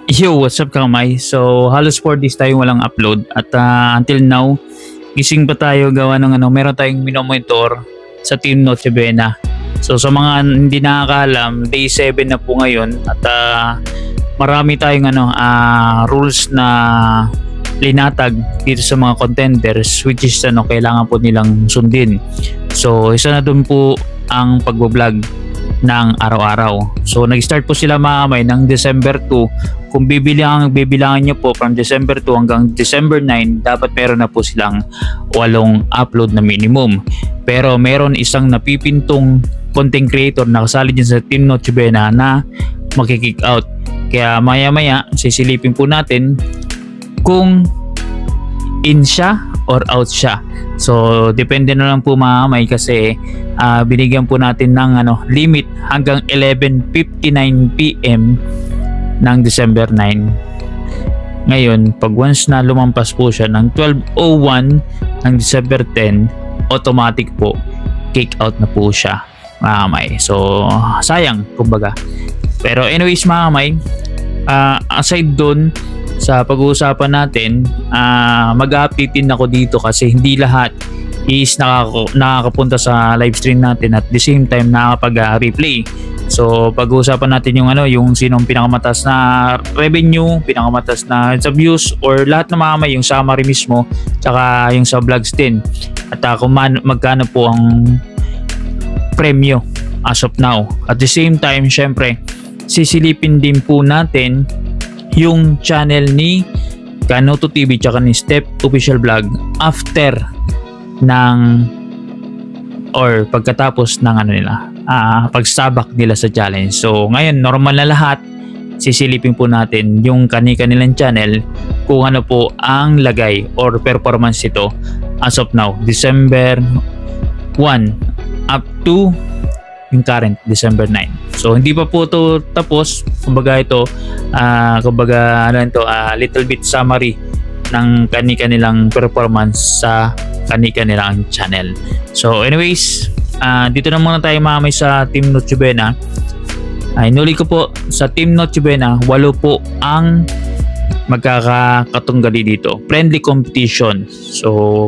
Yo, what's up kamay? So, halos 4 days tayo walang upload at until now, gising pa tayo gawa ng meron tayong minomonitor sa Team Noche Buena. So, sa mga hindi nakakaalam, day 7 na po ngayon at marami tayong rules na linatag dito sa mga contenders which is kailangan po nilang sundin. So, isa na dun po ang pagbablog ng araw-araw. So nag-start po sila mamay ng December 2. Kung bibilangan nyo po from December 2 hanggang December 9, dapat meron na po silang 8 upload na minimum. Pero meron isang napipintong content creator na kasali dyan sa Team Noche Buena na makikick out. Kaya maya-maya sisilipin po natin kung in siya or out siya. So depende na lang po mamay kasi binigyan po natin ng limit hanggang 11:59 PM ng December 9. Ngayon, pag once na lumampas po siya ng 12:01 ng December 10, automatic po kick out na po siya mamay. So sayang kumbaga. Pero anyways mamay, aside dun sa pag-uusapan natin, mag-update din ako dito kasi hindi lahat is nakakapunta sa live stream natin at the same time nakakapag-replay. So pag-uusapan natin yung sinong pinakamataas na revenue, pinakamataas na sa views or lahat na mamay yung summary mismo tsaka yung sa vlogs din. At kung magkano po ang premyo as of now. At the same time, syempre, sisilipin din po natin yung channel ni Kanoto TV tsaka ni Step Official Vlog after ng or pagkatapos ng pagsabak nila sa challenge. So ngayon normal na lahat, sisilipin po natin yung kanilang channel kung ano po ang lagay or performance ito as of now December 1 up to yung current December 9. So hindi pa po ito tapos, kumbaga ito little bit summary ng kanilang performance sa kanilang channel. So anyways, dito na muna tayo mamay sa Team Noche Buena. Inuli ko po sa Team Noche Buena, 8 po ang magkakatunggali dito. Friendly competition. So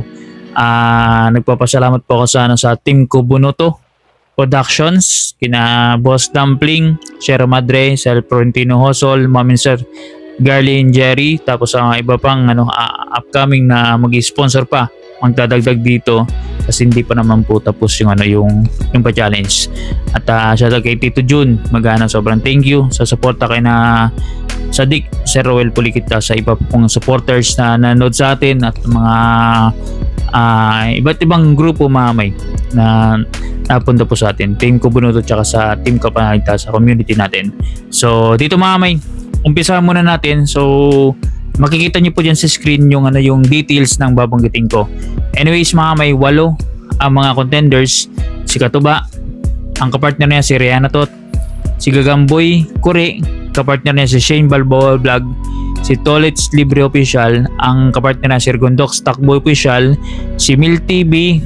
nagpapasalamat po ako sa Team Kubunoto Productions, kina Boss Dumpling, Shero Madre, Sel Florentino Hosol, Mamin Sir Garlin Jerry, tapos ang iba pang upcoming na mag-sponsor pa magdadagdag dito kasi hindi pa naman po tapos yung pa-challenge. At shoutout kay Tito Jun, sobrang thank you sa suporta kay na Sadik, Sir Roel Pulikita, sa iba pong supporters na nanood sa atin at mga iba't ibang grupo mamay na napunta po sa atin, Team Kubunuto tsaka sa Team Kapanagta sa community natin. So dito mamay, umpisa muna natin. So makikita nyo po dyan sa screen yung details ng babanggitin ko. Anyways mamay, 8 ang mga contenders. Si Katuba, ang kapartner niya si Rihanna Tot, si Gagamboy Kure, kapartner niya si Shane Balboa Vlog, si Tolets Libre Official, ang kapartner niya si Gondox Takboy Official, si Mil TV,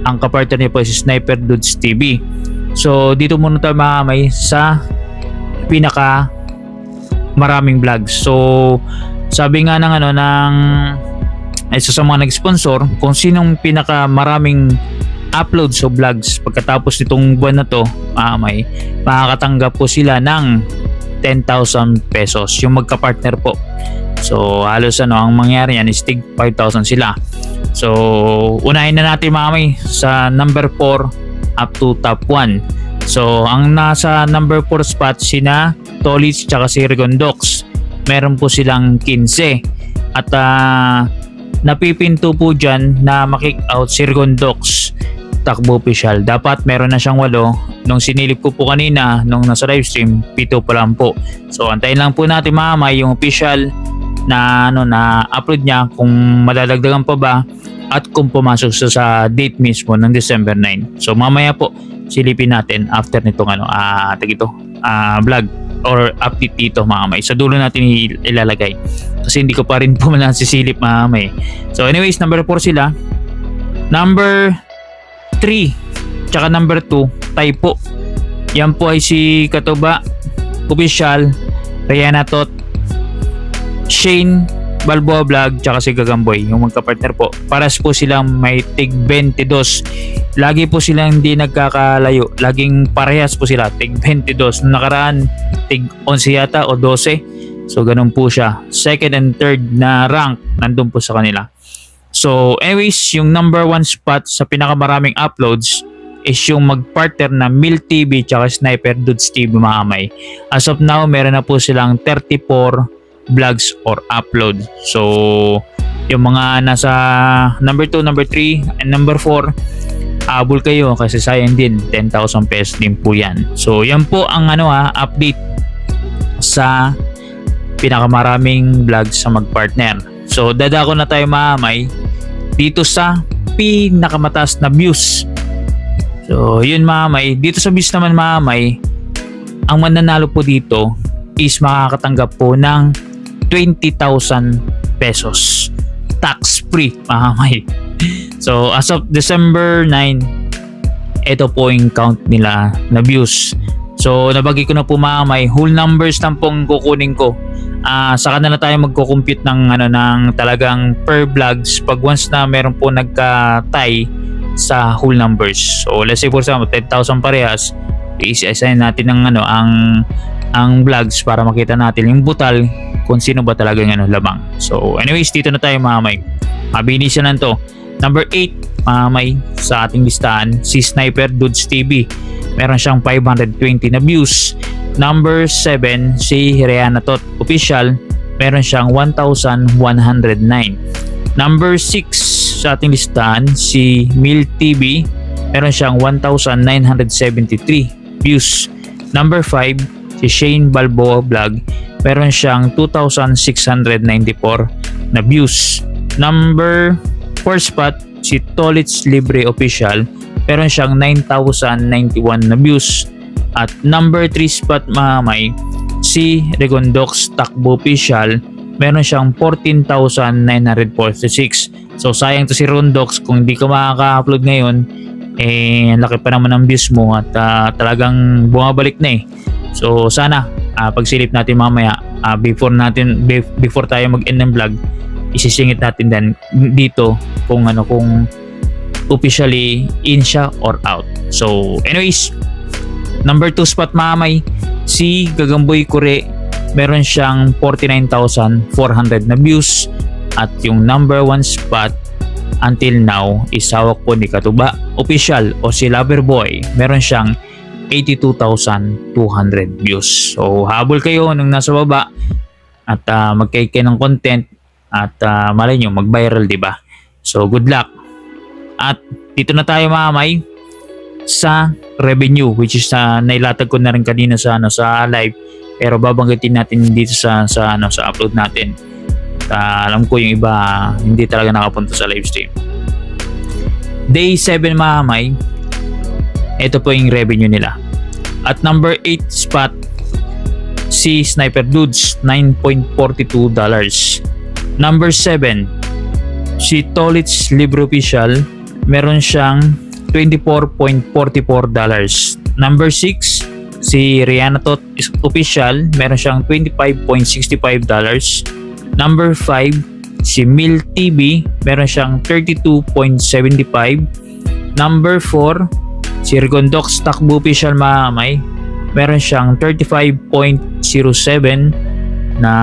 ang kapartner niya po si Sniper Dudes TV. So dito muna tayo mamay sa pinaka maraming vlogs. So sabi nga ng isa sa mga nag-sponsor kung sinong pinaka maraming uploads o vlogs pagkatapos nitong buwan na to, may makakatanggap po sila ng 10,000 pesos yung magka-partner po. So halos ang mangyari yan is tig 5,000 sila. So unahin na natin mamay sa number 4 up to top 1. So ang nasa number 4 spot sina Tolits tsaka si Rigondox, meron po silang 15 at napipinto po dyan na makick out si Rigondox Takbo Official. Dapat meron na siyang 8. Nung sinilip ko po kanina nung nasa live stream, 7 pa lang po. So antayin lang po natin mamay yung official na upload niya kung madadagdagan pa ba at kung pumasok sa date mismo ng December 9. So mamaya po silipin natin after nitong vlog or update dito mamay. Sa dulo natin ilalagay kasi hindi ko pa rin po sisilip mamay. So anyways, number 4 sila. Number 3 tsaka number 2 tayo po. Yan po ay si Katuba Official, Rihanna Tot, Shane Balboa Vlog tsaka si Gagamboy, yung magka-partner po. Paras po silang may tig 22. Lagi po silang hindi nagkakalayo. Laging parehas po sila, tig 22. Nung nakaraan, tig 11 yata o 12. So ganun po siya. Second and third na rank nandun po sa kanila. So anyways, yung number 1 spot sa pinakamaraming uploads is yung magpartner na Mil TV tsaka Sniper Dudes TV, mga kamay. As of now, meron na po silang 34 vlogs or upload. So yung mga nasa number 2, number 3 and number 4, abol kayo kasi sayang din, 10,000 pesos din po yan. So yan po ang update sa pinakamaraming vlogs sa magpartner. So dadako na tayo, mga kamay, dito sa pinakamataas na views. So yun, mga kamay, dito sa views naman, mga kamay, ang mananalo po dito is makakatanggap po ng 20,000 pesos tax free, mga kamay. So as of December 9, ito po yung count nila na views. So nabagi ko na po, mga kamay, whole numbers lang pong kukunin ko. Saka na tayo magko-compute ng ng talagang per vlogs pag once na meron po nagka-tie sa whole numbers. So let's say for example 10,000 parehas, i-assign natin ng ang vlogs para makita natin yung butal kung sino ba talaga yung labang. So anyways, dito na tayo, mga kamay. Mabilis na to. Number 8, mga kamay, sa ating listahan, si Sniper Dudes TV. Meron siyang 520 na views. Number 7, si Rihanna Tot Official. Meron siyang 1,109. Number 6 sa ating listahan, si Mil TV. Meron siyang 1,973 views. Number 5, si Shane Balboa Vlog. Meron siyang 2,694 na views. Number 4 spot, si Tolits Libre Official. Meron siyang 9,091 na views. At number 3 spot, mga kamay, si Regondox Takbo Official. Meron siyang 14,946. So sayang to si Rondox kung hindi ka makaka-upload ngayon, laki pa naman ang views mo at talagang bumabalik na So sana pagsilip natin mamaya, before tayo mag-end ng vlog, isisingit natin din dito kung kung officially in siya or out. So anyways, number 2 spot, mga kamay, si Gagamboy Kure. Meron siyang 49,400 na views. At yung number 1 spot until now is hawak po ni Katuba Official o si Loverboy. Meron siyang 82,200 views. So habol kayo nung nasa baba at magkike ng content at malay nyo mag-viral, diba? So good luck. At dito na tayo, mga kamay, sa revenue, which is nailatag ko na rin kanina sa live, pero babanggitin natin dito sa upload natin. Alam ko yung iba hindi talaga nakapunta sa live stream. Day 7, mga kamay, ito po yung revenue nila. At number 8 spot, si Sniper Dudes, $9.42. Number 7, si Tolits Libre Official. Meron siyang $24.44. Number 6, si Rihanna Tot Official. Meron siyang $25.65. Number 5, si Mil TV. Meron siyang $32.75. Number 4, si Regondox Takbo Official, mga kamay. Meron siyang $35.07 na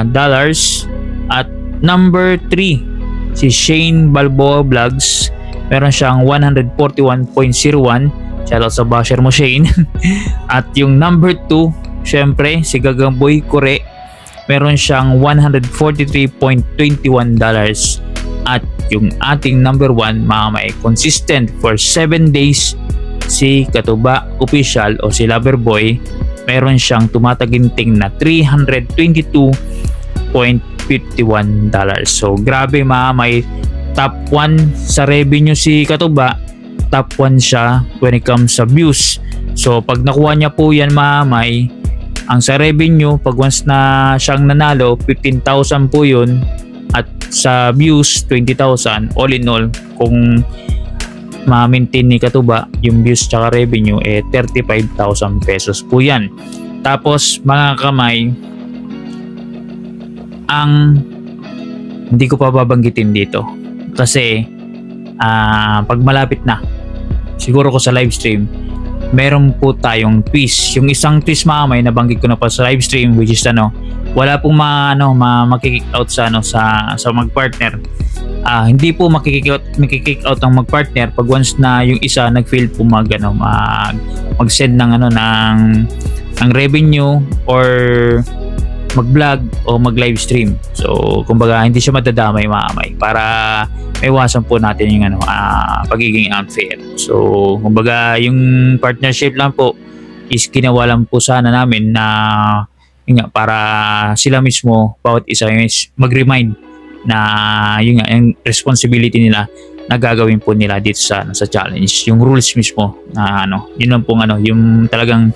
dollars. At number 3, si Shane Balboa Vlogs. Meron siyang $141.01. Shoutout sa basher mo, Shane. At yung number 2, syempre, si Gagamboy Kure. Meron siyang $143.21. At yung ating number 1, mga kamay, consistent for 7 days, si Katuba Official o si Loverboy. Meron siyang tumataginting na $322.51. So grabe, mga kamay, top 1 sa revenue si Katuba. Top 1 siya when it comes sa views. So pag nakuha niya po yan, mga kamay, ang sa revenue, pag once na siyang nanalo, 15,000 po yun. At sa views, 20,000. All in all, kung ma-maintain ni Katuba yung views tsaka revenue, 35,000 pesos po yan. Tapos, mga kamay, ang hindi ko pa babanggitin dito kasi pag malapit na siguro ko sa live stream, meron po tayong twist. Yung isang twist mamay nabanggit ko na pa sa live stream, which is wala pong makikick out sa magpartner. Hindi po makikick out ang magpartner pag once na yung isa nag-fail po mag-send ng revenue or mag-vlog o mag-live stream. So kumbaga hindi siya madadamay mamay para maiwasan po natin yung pagiging unfair. So kumbaga yung partnership lang po is ginawa lang po sana namin na para sila mismo bawat isa mag-remind na yung responsibility nila na gagawin po nila dito sa challenge, yung rules mismo na yun lang pong yung talagang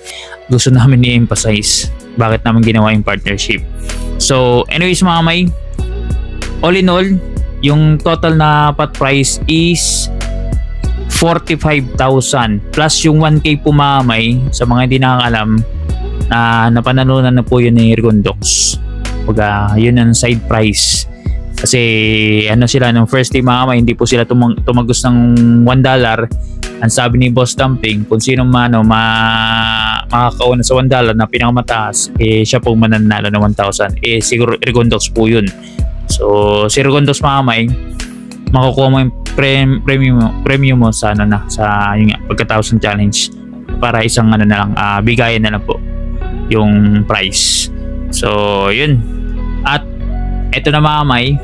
gusto namin i-emphasize bakit namin ginawa yung partnership. So anyways mga may, all in all yung total na pot price is 45,000 plus yung 1K po mga may, sa mga hindi nakakalam na napanalunan na po yun ni Rigondox. Yun ang side price. Kasi sila nung first day mga may, hindi po sila tumagos ng $1. Ang sabi ni Boss Dumping, kung sino makakauna sa $1 na pinakamataas, siya po mananalo ng 1,000. Siguro Rigondox po yun. So si Rigondox mga may, makukuha mo yung premium mo sa sa pagkatapos ng challenge para isang bigayan na lang po yung price. So yun. At eto na mga may,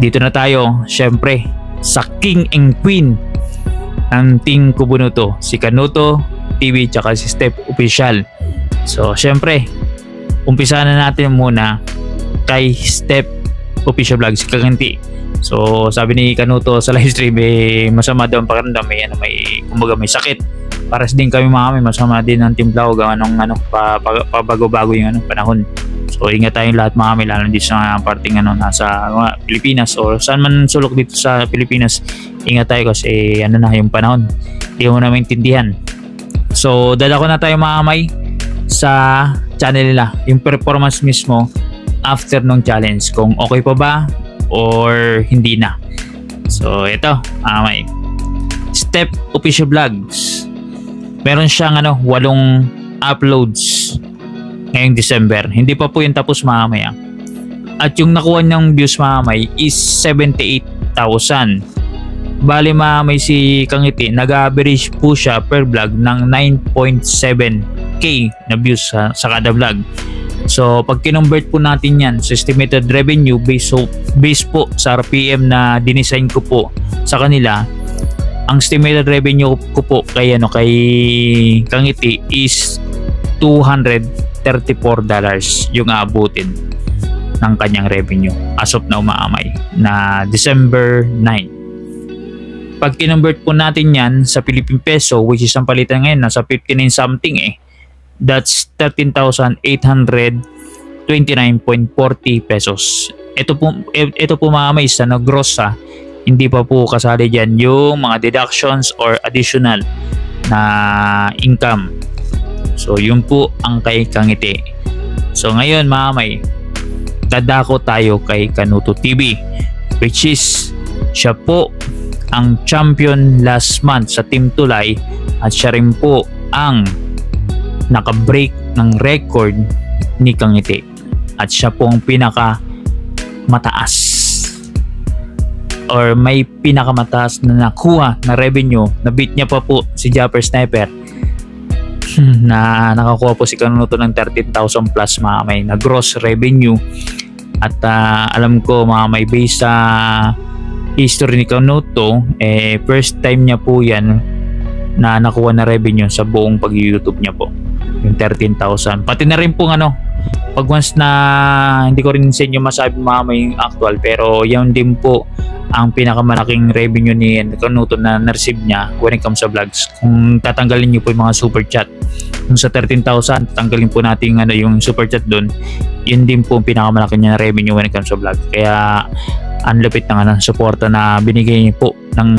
dito na tayo syempre sa King and Queen ng Team Kubunuto, si Kanuto TV tsaka si Step Official. So syempre umpisa na natin muna kay Step Official Vlog, si Kaganti. So sabi ni Kanuto sa live stream, masama daw ang pakiramdam, may kumbaga may sakit. Pares din kami mga masama din ang timplaw gawa ng pabago-bago yung panahon. So ingat tayong lahat mga lalo dito sa parting nasa Pilipinas or saan man sulok dito sa Pilipinas. Ingat tayo kasi yung panahon hindi mo na maintindihan. So dadako na tayo mga sa channel nila, yung performance mismo after nung challenge, kung okay pa ba or hindi na. So ito Step Official Vlogs, meron siyang 8 uploads ngayong December. Hindi pa po yung tapos mamaya. At yung nakuha niyang views mamay is 78,000. Bali mamay si Kangiti, nag-average po siya per vlog ng 9.7k na views sa kada vlog. So pag kinonvert po natin yan sa estimated revenue based po sa RPM na dinesign ko po sa kanila, ang estimated revenue ko po kay Kangiti is $234 yung aabutin ng kanyang revenue as of now maamay na December 9. Pag kinonvert po natin yan sa Philippine Peso, which is ang palitan ngayon nasa 59 something, that's 13,829.40 pesos. Ito po maamay sa gross hindi pa po kasali dyan yung mga deductions or additional na income. So yun po ang kay Kangiti. So ngayon mamay, dadako tayo kay Kanuto TV, which is siya po ang champion last month sa Team Tulay at siya rin po ang naka-break ng record ni Kangiti at siya po ang pinaka mataas or may pinakamataas na nakuha na revenue. Na-beat niya pa po si Japper Sniper na nakakuha po si Kanuto ng 13,000 plus mamay na gross revenue. At alam ko mamay based sa history ni Kanuto, first time niya po yan na nakuha na revenue sa buong pag-YouTube niya po, yung 13,000. Pati na rin po pag once na hindi ko rin sa inyo masabi mamay yung actual, pero yun din po ang pinakamalaking revenue ni Kanuto na na-receive niya when it comes sa vlogs. Kung tatanggalin niyo po yung mga super chat kung sa 13,000, tatanggalin po natin yung super chat doon, yun din po ang pinakamalaki niya na revenue when it comes sa vlog. Kaya ang lupit ng suporta na binigay niyo po ng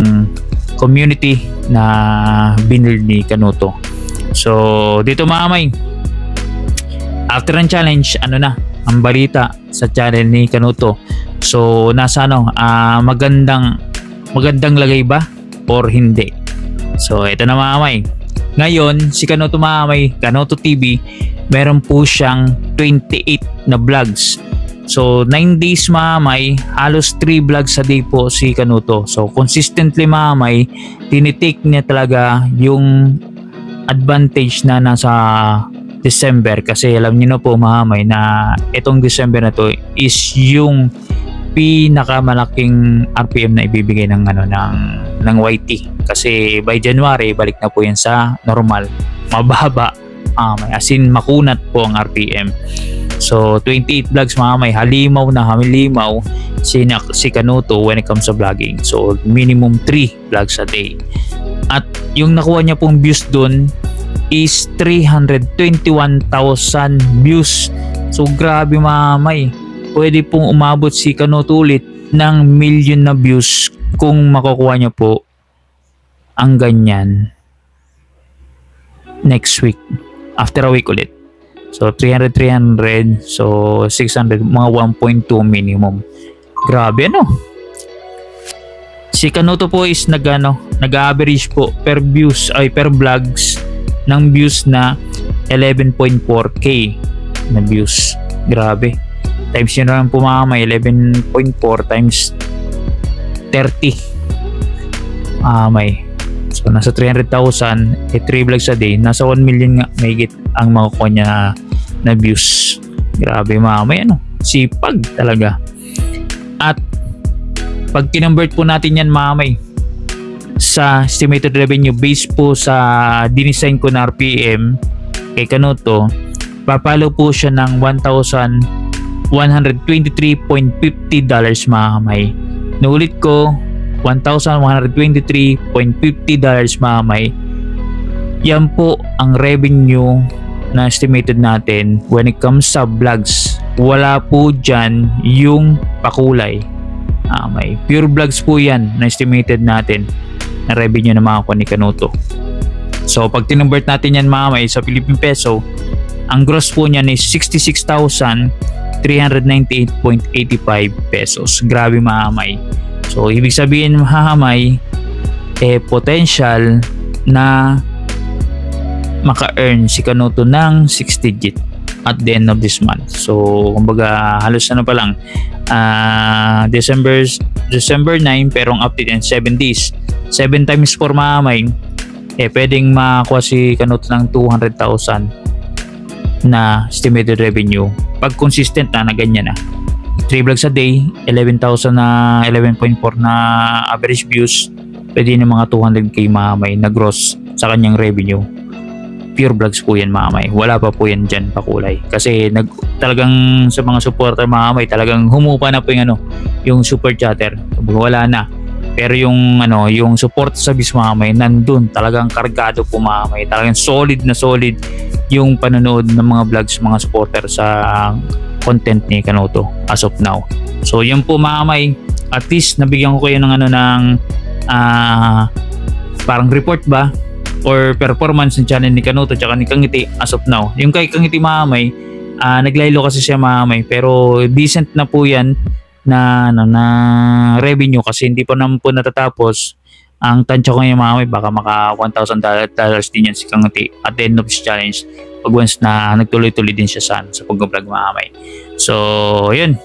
community na binuild ni Kanuto. So dito mamay, after ng challenge ang balita sa channel ni Kanuto. So nasa magandang lagay ba or hindi? So ito na mga kamay. Ngayon si Kanuto mga kamay, Kanuto TV, meron po siyang 28 na vlogs. So 9 days mga kamay, halos 3 vlogs a day po si Kanuto. So consistently mga kamay, tinitake niya talaga yung advantage na nasa December, kasi alam niyo na po mga kamay na itong December na to is yung pinakamalaking RPM na ibibigay ng YT, kasi by January balik na po yan sa normal, mababa, as in makunat po ang RPM. So 28 vlogs mga kamay, halimaw si Kanuto when it comes to vlogging. So minimum 3 vlogs a day. At yung nakuha niya pong views dun is 321,000 views. So grabe mga kamay, pwede pong umabot si Kanuto ulit ng million na views kung makukuha niya po ang ganyan next week, after a week ulit. So 300, so 600, mga 1.2 minimum. Grabe si Kanuto po is nag-average po per vlogs ng views na 11.4k na views. Grabe. Times yun naman po mga kamay, 11.4 times 30. So nasa 300,000, 3 vlogs a day, nasa 1 million nga mahigit ang makukuha niya na views. Grabe mga kamay, sipag talaga. At pag kinonvert po natin yan mga kamay sa estimated revenue based po sa dinesign ko na RPM kay Kanuto, papalo po siya ng $1,123.50 mga kamay. Naulit ko, $1,123.50 mga kamay. Yan po ang revenue na estimated natin when it comes sa vlogs. Wala po dyan yung pakulay. May pure vlogs po yan na estimated natin na revenue na makakuha ni Kanuto. So pag tinonvert natin yan mga kamay sa Philippine Peso, ang gross po niyan is 66,398.85 pesos. Grabe mga kamay. So ibig sabihin mga kamay, potential na maka-earn si Kanuto ng 6 digit at the end of this month. So kumbaga halos pa lang December 9, pero ang update and 7 days, 7 times 4 mga kamay, pwedeng makakuha si Kanuto ng 200,000 na estimated revenue pag consistent na ganyan 3 vlogs a day, 11,000 na 11.4 na average views, pwede na mga 200k mga kamay na gross sa kanyang revenue. Pure vlogs po yan mga kamay, wala pa po yan dyan pakulay, kasi talagang sa mga supporter mga kamay, talagang humupa na po yung super chatter, wala na. Pero yung support sa bis mga kamay, nandun, talagang kargado po mga kamay, talagang solid na solid yung panonood ng mga vlogs mga supporter sa content ni Kanuto as of now. So yun po mga kamay, at least nabigyan ko kayo ng parang report ba or performance ng channel ni Kanuto tsaka ni Kangiti as of now. Yung kay Kangiti mga kamay, naglaylo kasi siya mga kamay, pero decent na po yan na revenue, kasi hindi pa naman po natatapos. Ang tansya ko ngayon mga kamay, baka maka $1,000 din yan si Kangiti at the end of this challenge, pag once na nagtuloy-tuloy din siya sa pag-vlog mga kamay. So yun,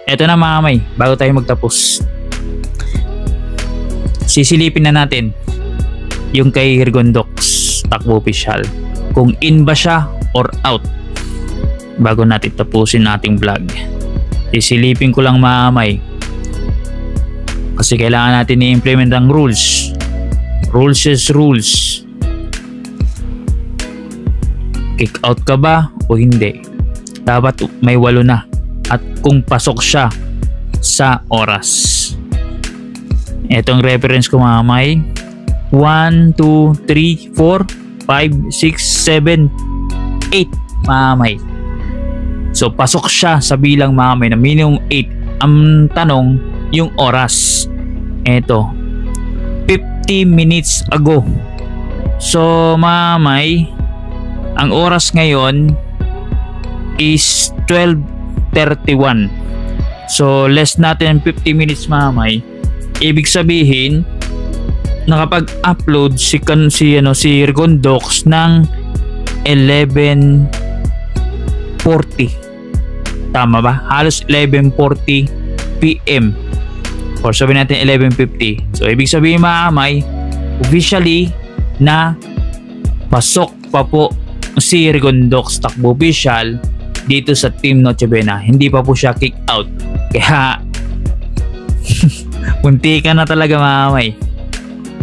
eto na mga kamay, bago tayo magtapos, sisilipin na natin yung kay Hirgondox Takbo Official, kung in ba siya or out, bago natin tapusin nating vlog. Isilipin ko lang mga kamay, kasi kailangan natin i-implement ang rules. Rules is rules. Kick out ka ba o hindi? Dapat may 8 na, at kung pasok siya sa oras. Itong reference ko mga kamay, 1, 2, 3, 4, 5, 6, 7, 8 mga kamay. So pasok siya sa bilang mga kamay na minimum 8. Ang tanong, yung oras. Eto, 50 minutes ago. So mga kamay, ang oras ngayon is 12 31. So less natin 50 minutes mga kamay. Ibig sabihin nakapag-upload si Rigondox ng 11:40. Tama ba? Halos 11:40 PM. Or sabihin natin 11:50. So ibig sabihin mga kamay, officially na pasok pa po si Rigondox takbo official dito sa Team Noche Buena. Hindi pa po siya kick out. Kaya munti ka na talaga mga kamay.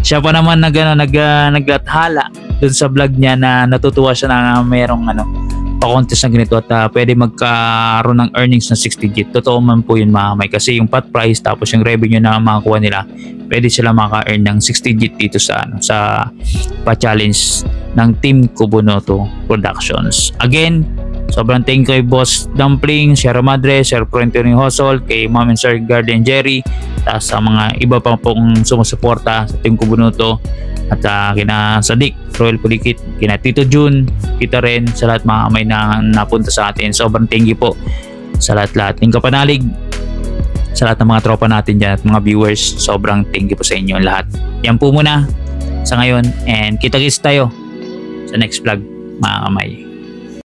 Siya pa naman naglathala dun sa vlog niya na natutuwa siya na merong pa-contest na ganito at pwede magkaroon ng earnings ng 6 digit. Totoo man po yun mga kamay, kasi yung pot price tapos yung revenue na makakuha nila, pwede sila maka-earn ng 6 digit dito sa pa-challenge ng Team Kubunoto Productions. Again, sobrang thank you kay Boss Dumpling, Sierra Madre, Sir Corinthio Hosol, kay Mom and Sir Garden Jerry, at sa mga iba pa pong sumusuporta sa Team Kubunoto, at kina Sadik, Royal Pulikit, kina Tito Jun, kita rin sa lahat mga kamay na napunta sa atin. Sobrang thank you po sa lahat-lahat ng kapanalig, sa lahat ng mga tropa natin dyan at mga viewers. Sobrang thank you po sa inyo lahat. Yan po muna sa ngayon, and kita-kits tayo sa next vlog mga kamay.